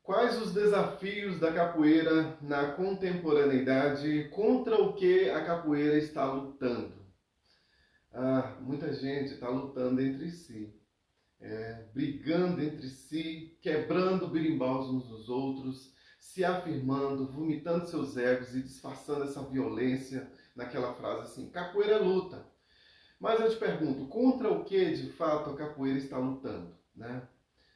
Quais os desafios da capoeira na contemporaneidade? Contra o que a capoeira está lutando? Muita gente está lutando entre si, brigando entre si, quebrando birimbaus uns dos outros, se afirmando, vomitando seus egos e disfarçando essa violência naquela frase assim, capoeira é luta. Mas eu te pergunto, contra o que de fato a capoeira está lutando, né?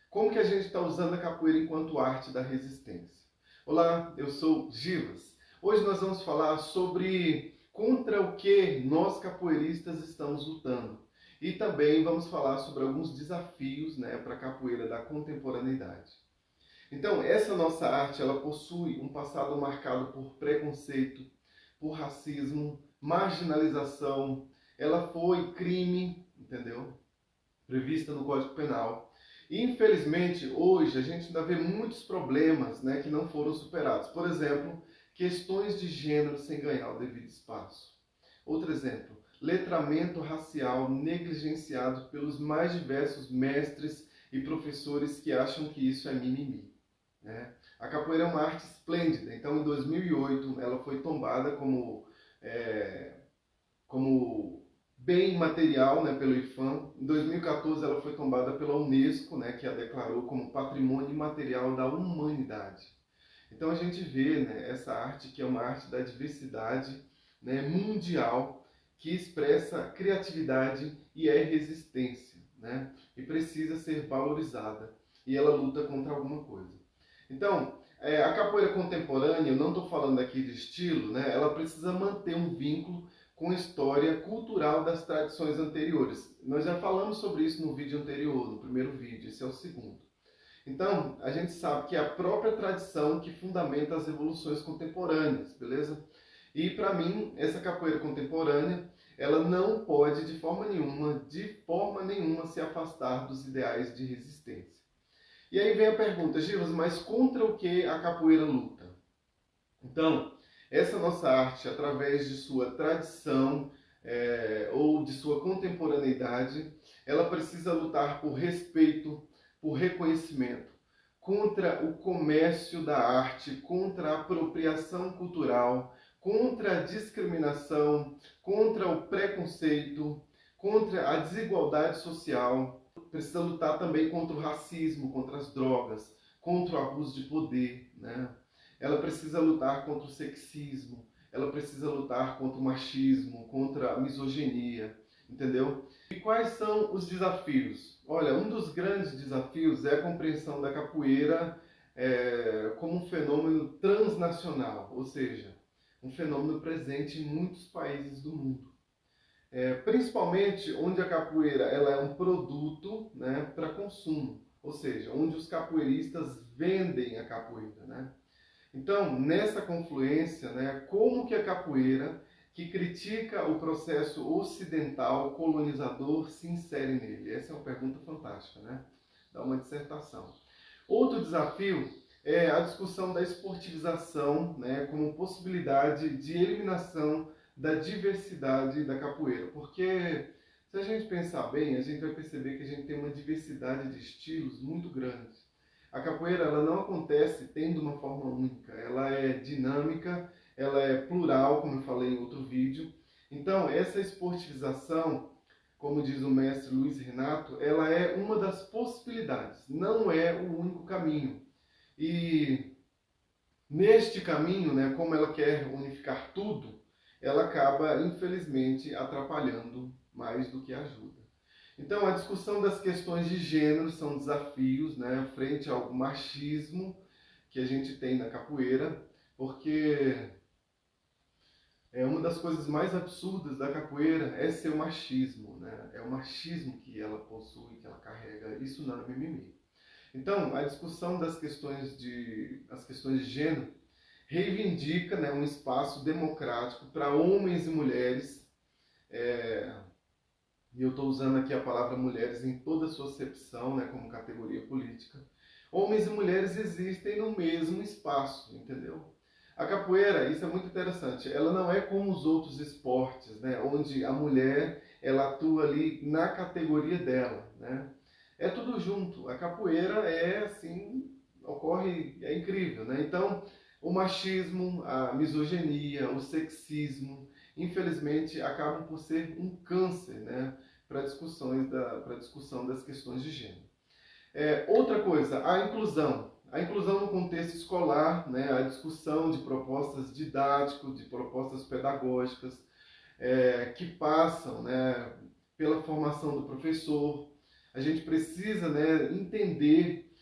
Como que a gente está usando a capoeira enquanto arte da resistência? Olá, eu sou Givas. Hoje nós vamos falar sobre contra o que nós capoeiristas estamos lutando. E também vamos falar sobre alguns desafios, para a capoeira da contemporaneidade. Então, essa nossa arte, ela possui um passado marcado por preconceito, por racismo, marginalização. Ela foi crime, entendeu? Prevista no Código Penal. E, infelizmente, hoje a gente ainda vê muitos problemas, que não foram superados. Por exemplo, questões de gênero sem ganhar o devido espaço. Outro exemplo, letramento racial negligenciado pelos mais diversos mestres e professores que acham que isso é mimimi, né? A capoeira é uma arte esplêndida. Então, em 2008, ela foi tombada como bem material, pelo IFAM. Em 2014 ela foi tombada pela Unesco, que a declarou como Patrimônio Imaterial da Humanidade. Então a gente vê, essa arte que é uma arte da diversidade, mundial, que expressa criatividade e é resistência, e precisa ser valorizada. E ela luta contra alguma coisa. Então, a capoeira contemporânea, eu não estou falando aqui de estilo, ela precisa manter um vínculo com a história cultural das tradições anteriores. Nós já falamos sobre isso no vídeo anterior, no primeiro vídeo, esse é o segundo. Então, a gente sabe que é a própria tradição que fundamenta as evoluções contemporâneas, beleza? E para mim, essa capoeira contemporânea, ela não pode de forma nenhuma se afastar dos ideais de resistência. E aí vem a pergunta, Givas, mas contra o que a capoeira luta? Então, essa nossa arte, através de sua tradição ou de sua contemporaneidade, ela precisa lutar por respeito, por reconhecimento, contra o comércio da arte, contra a apropriação cultural, contra a discriminação, contra o preconceito, contra a desigualdade social. Precisa lutar também contra o racismo, contra as drogas, contra o abuso de poder, Ela precisa lutar contra o sexismo, ela precisa lutar contra o machismo, contra a misoginia, entendeu? E quais são os desafios? Olha, um dos grandes desafios é a compreensão da capoeira como um fenômeno transnacional, ou seja, um fenômeno presente em muitos países do mundo. Principalmente onde a capoeira ela é um produto, para consumo, ou seja, onde os capoeiristas vendem a capoeira, Então, nessa confluência, como que a capoeira, que critica o processo ocidental colonizador, se insere nele? Essa é uma pergunta fantástica, Dá uma dissertação. Outro desafio é a discussão da esportivização, como possibilidade de eliminação da diversidade da capoeira. Porque, se a gente pensar bem, a gente vai perceber que a gente tem uma diversidade de estilos muito grande. A capoeira ela não acontece tendo uma forma única, ela é dinâmica, ela é plural, como eu falei em outro vídeo. Então, essa esportivização, como diz o mestre Luiz Renato, ela é uma das possibilidades, não é o único caminho. E neste caminho, como ela quer unificar tudo, ela acaba, infelizmente, atrapalhando mais do que ajuda. Então, a discussão das questões de gênero são desafios, frente ao machismo que a gente tem na capoeira, porque uma das coisas mais absurdas da capoeira é ser o machismo, É o machismo que ela possui, que ela carrega, isso não é mimimi. Então, a discussão das questões de gênero reivindica, um espaço democrático para homens e mulheres, e eu estou usando aqui a palavra mulheres em toda a sua acepção, como categoria política. Homens e mulheres existem no mesmo espaço, entendeu? A capoeira, isso é muito interessante, ela não é como os outros esportes, onde a mulher ela atua ali na categoria dela, É tudo junto. A capoeira é assim ocorre, é incrível, né? Então, o machismo, a misoginia, o sexismo, infelizmente, acabam por ser um câncer, né, para discussão das questões de gênero. Outra coisa, a inclusão. A inclusão no contexto escolar, né, a discussão de propostas didáticas, de propostas pedagógicas, que passam, né, pela formação do professor. A gente precisa, né, entender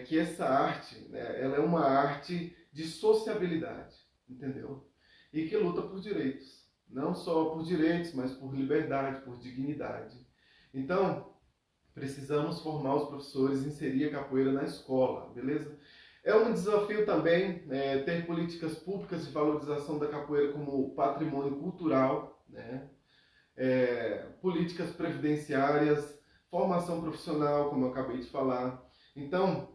que essa arte, né, ela é uma arte de sociabilidade, entendeu? E que luta por direitos. Não só por direitos, mas por liberdade, por dignidade. Então, precisamos formar os professores, inserir a capoeira na escola, beleza? É um desafio também ter políticas públicas de valorização da capoeira como patrimônio cultural, né? Políticas previdenciárias, formação profissional, como eu acabei de falar. Então,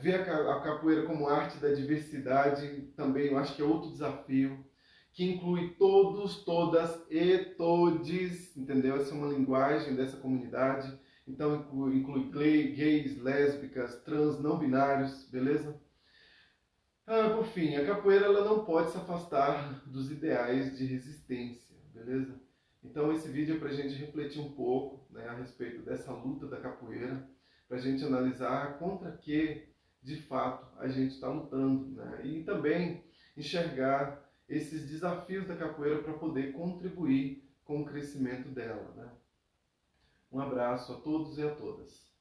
ver a capoeira como arte da diversidade também eu acho que é outro desafio, que inclui todos, todas e todes, entendeu? Essa é uma linguagem dessa comunidade. Então, inclui gays, lésbicas, trans, não binários, beleza? Por fim, a capoeira ela não pode se afastar dos ideais de resistência, beleza? Então esse vídeo é para a gente refletir um pouco, né, a respeito dessa luta da capoeira, para a gente analisar contra que, de fato, a gente está lutando, né? E também enxergar esses desafios da capoeira para poder contribuir com o crescimento dela, né? Um abraço a todos e a todas.